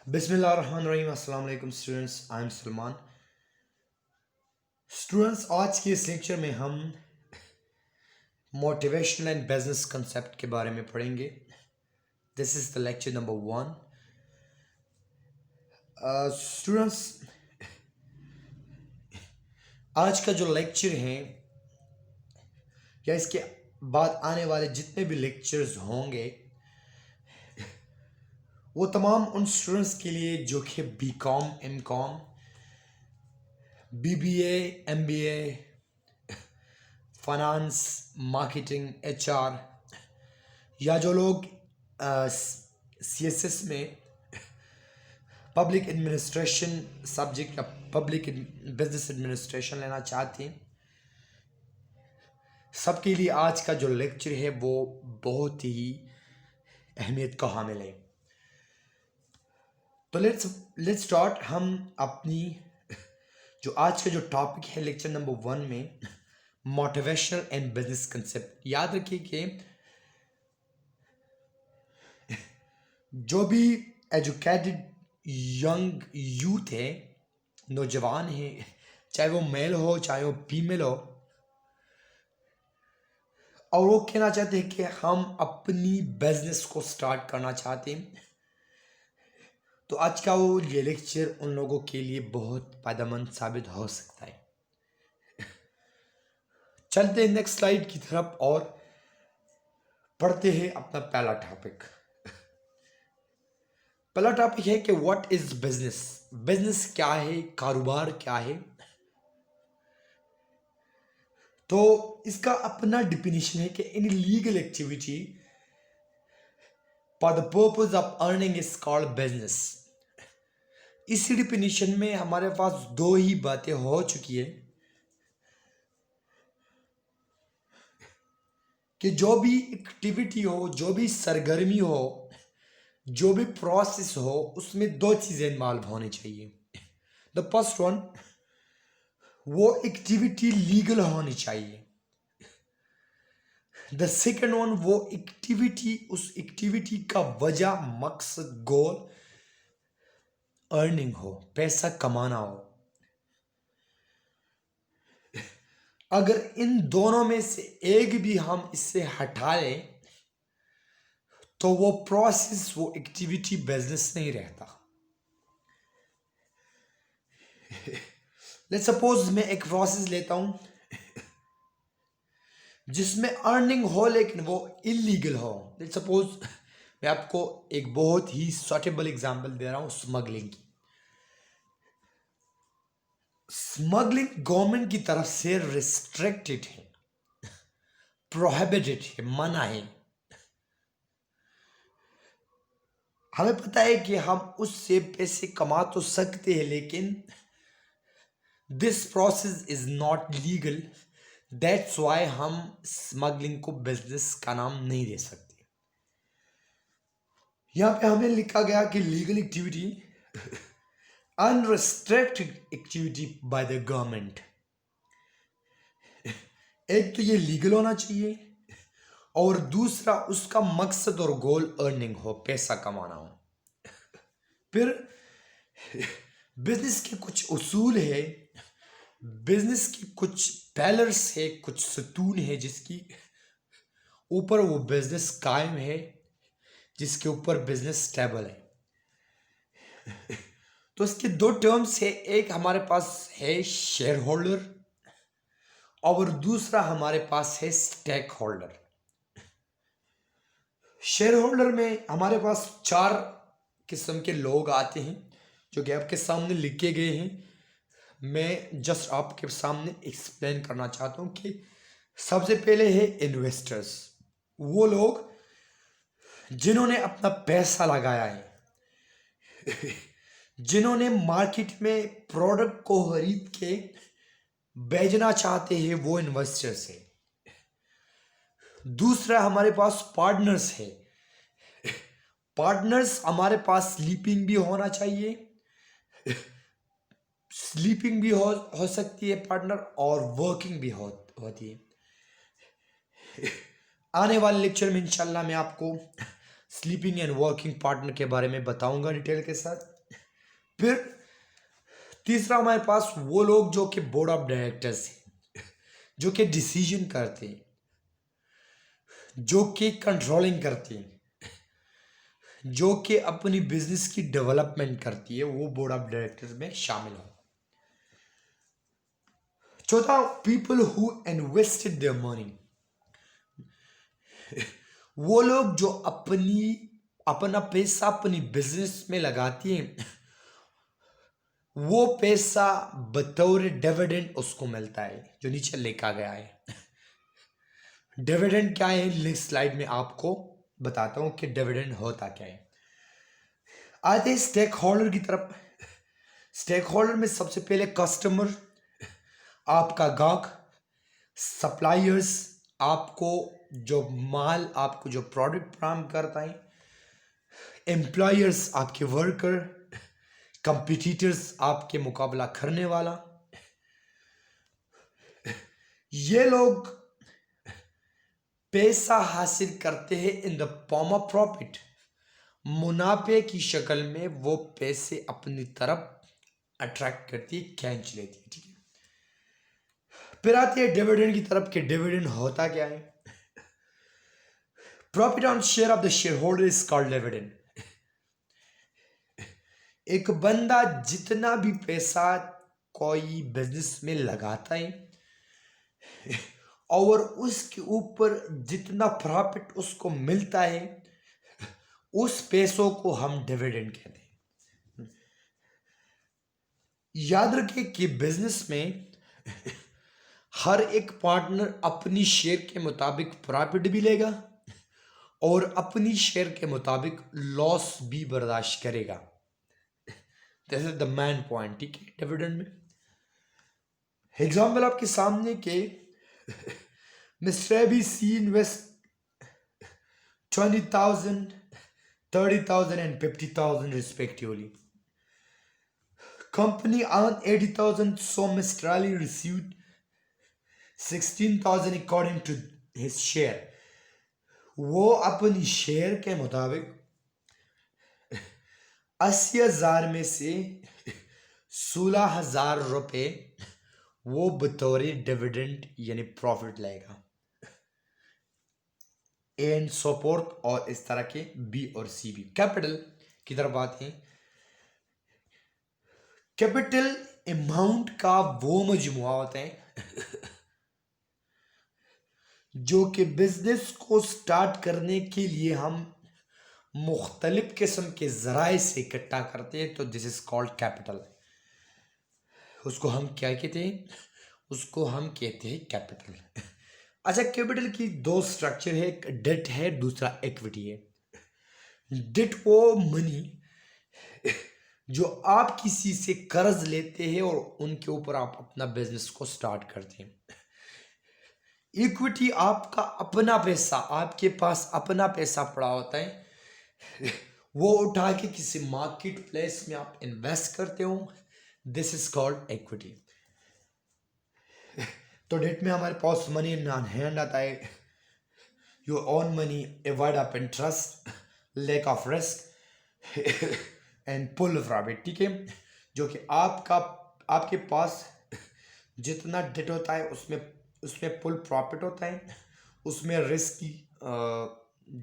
बिस्मिल्लाहिर्रहमानिर्रहीम। अस्सलाम वालेकुम students, I am Salman. Students, आज के इस लेक्चर में हम मोटिवेशनल एंड बिजनेस कंसेप्ट के बारे में पढ़ेंगे। This is the lecture number 1। Students, आज का जो लेक्चर है या इसके बाद आने वाले जितने भी लेक्चर्स होंगे वो तमाम उन स्टूडेंट्स के लिए जो कि BCom, MCom, BBA, MBA, finance, marketing, HR या जो लोग सीएसएस में पब्लिक एडमिनिस्ट्रेशन सब्जेक्ट या पब्लिक बिजनेस एडमिनिस्ट्रेशन लेना चाहते हैं, सबके लिए आज का जो लेक्चर है वो बहुत ही अहमियत का हामिल है। तो लेट्स स्टार्ट। हम अपनी जो आज का जो टॉपिक है लेक्चर नंबर 1 में, मोटिवेशनल एंड बिजनेस कंसेप्ट। याद रखिए कि जो भी एजुकेटेड यंग यूथ है, नौजवान है, चाहे वो मेल हो चाहे वो फीमेल हो, और वो कहना चाहते हैं कि हम अपनी बिजनेस को स्टार्ट करना चाहते हैं, तो आज का वो ये लेक्चर उन लोगों के लिए बहुत फायदेमंद साबित हो सकता है। चलते हैं नेक्स्ट स्लाइड की तरफ और पढ़ते हैं अपना पहला टॉपिक। पहला टॉपिक है कि व्हाट इज बिजनेस। बिजनेस क्या है, कारोबार क्या है। तो इसका अपना डिफिनेशन है कि any legal activity for the purpose of earning is called business. इसी डिफिनेशन में हमारे पास दो ही बातें हो चुकी है कि जो भी एक्टिविटी हो, जो भी सरगर्मी हो, जो भी प्रोसेस हो, उसमें दो चीजें इन्वॉल्व होनी चाहिए। द फर्स्ट वन, वो एक्टिविटी लीगल होनी चाहिए। द सेकेंड वन, वो एक्टिविटी, उस एक्टिविटी का वजह, मकसद, गोल अर्निंग हो, पैसा कमाना हो। अगर इन दोनों में से एक भी हम इससे हटा लें तो वो प्रोसेस, वो एक्टिविटी बिजनेस नहीं रहता। लेट्स सपोज मैं एक प्रोसेस लेता हूं जिसमें अर्निंग हो लेकिन वो इलीगल हो। लेट्स सपोज मैं आपको एक बहुत ही सूटेबल एग्जांपल दे रहा हूं, स्मगलिंग की। स्मगलिंग गवर्नमेंट की तरफ से रिस्ट्रिक्टेड है, प्रोहिबिटेड है, मना है। हमें पता है कि हम उससे पैसे कमा तो सकते हैं, लेकिन this process is not legal. That's why हम स्मगलिंग को बिजनेस का नाम नहीं दे सकते। यहां पे हमें लिखा गया कि legal activity, unrestricted activity by the government. एक तो ये लीगल होना चाहिए और दूसरा उसका मकसद और गोल अर्निंग हो, पैसा कमाना हो। फिर बिजनेस के कुछ उसूल है, बिजनेस की कुछ पैलर्स है, कुछ सतून है जिसकी ऊपर वो बिजनेस कायम है, जिसके ऊपर बिजनेस स्टेबल है। तो इसके दो टर्म्स है, एक हमारे पास है शेयर होल्डर और दूसरा हमारे पास है स्टेक होल्डर। शेयर होल्डर में हमारे पास 4 किस्म के लोग आते हैं जो कि आपके सामने लिखे गए हैं। मैं जस्ट आपके सामने एक्सप्लेन करना चाहता हूं कि सबसे पहले है इन्वेस्टर्स। वो लोग जिन्होंने अपना पैसा लगाया है, जिन्होंने मार्केट में प्रोडक्ट को खरीद के बेचना चाहते हैं, वो इन्वेस्टर्स है। दूसरा हमारे पास पार्टनर्स है। पार्टनर्स हमारे पास स्लीपिंग भी होना चाहिए, स्लीपिंग भी हो सकती है पार्टनर, और वर्किंग भी होती है। आने वाले लेक्चर में इंशाल्लाह मैं आपको स्लीपिंग एंड वर्किंग पार्टनर के बारे में बताऊंगा डिटेल के साथ। फिर तीसरा हमारे पास वो लोग जो कि बोर्ड ऑफ डायरेक्टर्स हैं, जो कि डिसीजन करते हैं, जो कि कंट्रोलिंग करते हैं, जो कि अपनी बिजनेस की डेवलपमेंट करती है, वो बोर्ड ऑफ डायरेक्टर्स में शामिल हो। चौथा, people who invested their money, वो लोग जो अपना पैसा अपनी बिजनेस में लगाती हैं, वो पैसा बतौर डिविडेंड उसको मिलता है, जो नीचे लिखा गया है। डिविडेंड क्या है, नेक्स्ट स्लाइड में आपको बताता हूं कि डिविडेंड होता क्या है। आते हैं स्टेक होल्डर की तरफ। स्टेक होल्डर में सबसे पहले कस्टमर, आपका गाहक, सप्लायर्स, आपको जो माल, आपको जो प्रोडक्ट फराहम करता है, एम्प्लॉयर्स, आपके वर्कर, कंपटीटर्स, आपके मुकाबला करने वाला, ये लोग पैसा हासिल करते हैं in the form of profit, मुनाफे की शक्ल में वो पैसे अपनी तरफ अट्रैक्ट करती है, खींच लेती है। ठीक है, फिर आती है डिविडेंड की तरफ कि डिविडेंड होता क्या है। Profit on share of the share holder is called dividend. एक बंदा जितना भी पैसा कोई बिजनेस में लगाता है और उसके ऊपर जितना प्रॉफिट उसको मिलता है, उस पैसों को हम डिविडेंड कहते हैं। याद रखें कि बिजनेस में हर एक पार्टनर अपनी शेयर के मुताबिक प्रॉफिट भी लेगा और अपनी शेयर के मुताबिक लॉस भी बर्दाश्त करेगा। This is the main point. ठीक है, डिविडेंड में एग्जाम्पल आपके सामने के mister ABC invest 20,000, 30,000 and 50,000 respectively. Company earned 80,000, so Mr. Ali received 16,000 according to his share. वो अपनी शेयर के मुताबिक 80,000 में से 16,000 रुपये वो बतौर डिविडेंड यानी प्रॉफिट लेगा। एंड सपोर्ट और इस तरह के B और C भी। कैपिटल की तरफ आते हैं। कैपिटल अमाउंट का वो मजमुआ होता है जो कि बिजनेस को स्टार्ट करने के लिए हम मुख्तलिफ किस्म के जराए से इकट्ठा करते हैं, तो दिस इज कॉल्ड कैपिटल। उसको हम क्या कहते हैं? उसको हम कहते हैं कैपिटल। अच्छा, कैपिटल की दो स्ट्रक्चर है, एक डेट है, दूसरा इक्विटी है। डेट वो मनी जो आप किसी से कर्ज लेते हैं और उनके ऊपर आप अपना बिजनेस को स्टार्ट करते हैं। इक्विटी आपका अपना पैसा, आपके पास अपना पैसा पड़ा होता है, वो उठा के किसी मार्केट प्लेस में आप इन्वेस्ट करते हो, दिस इज कॉल्ड इक्विटी। तो डेट में हमारे पास मनी इन हैंड आता है, your own money, avoid of interest, lack of risk and pull profit. ठीक है, जो कि आपके पास जितना डेट होता है उसमें पुल प्रॉफिट होता है, उसमें रिस्क की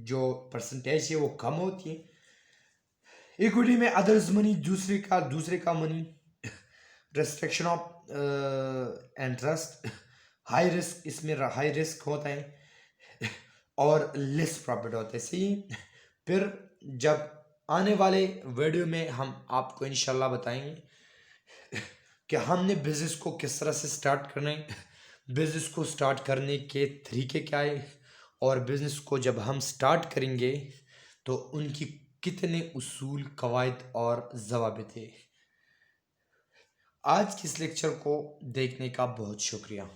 जो परसेंटेज है वो कम होती है। इक्विटी में अदर्स मनी, दूसरे का money, restriction of interest, high risk, इसमें हाई रिस्क होता है और लेस प्रॉफिट होता है। सही। फिर जब आने वाले वीडियो में हम आपको इंशाल्लाह बताएंगे कि हमने बिजनेस को किस तरह से स्टार्ट करना है, बिजनेस को स्टार्ट करने के तरीके क्या है, और बिजनेस को जब हम स्टार्ट करेंगे तो उनकी कितने उसूल, कवायद और ज़वाबित है। आज के इस लेक्चर को देखने का बहुत शुक्रिया।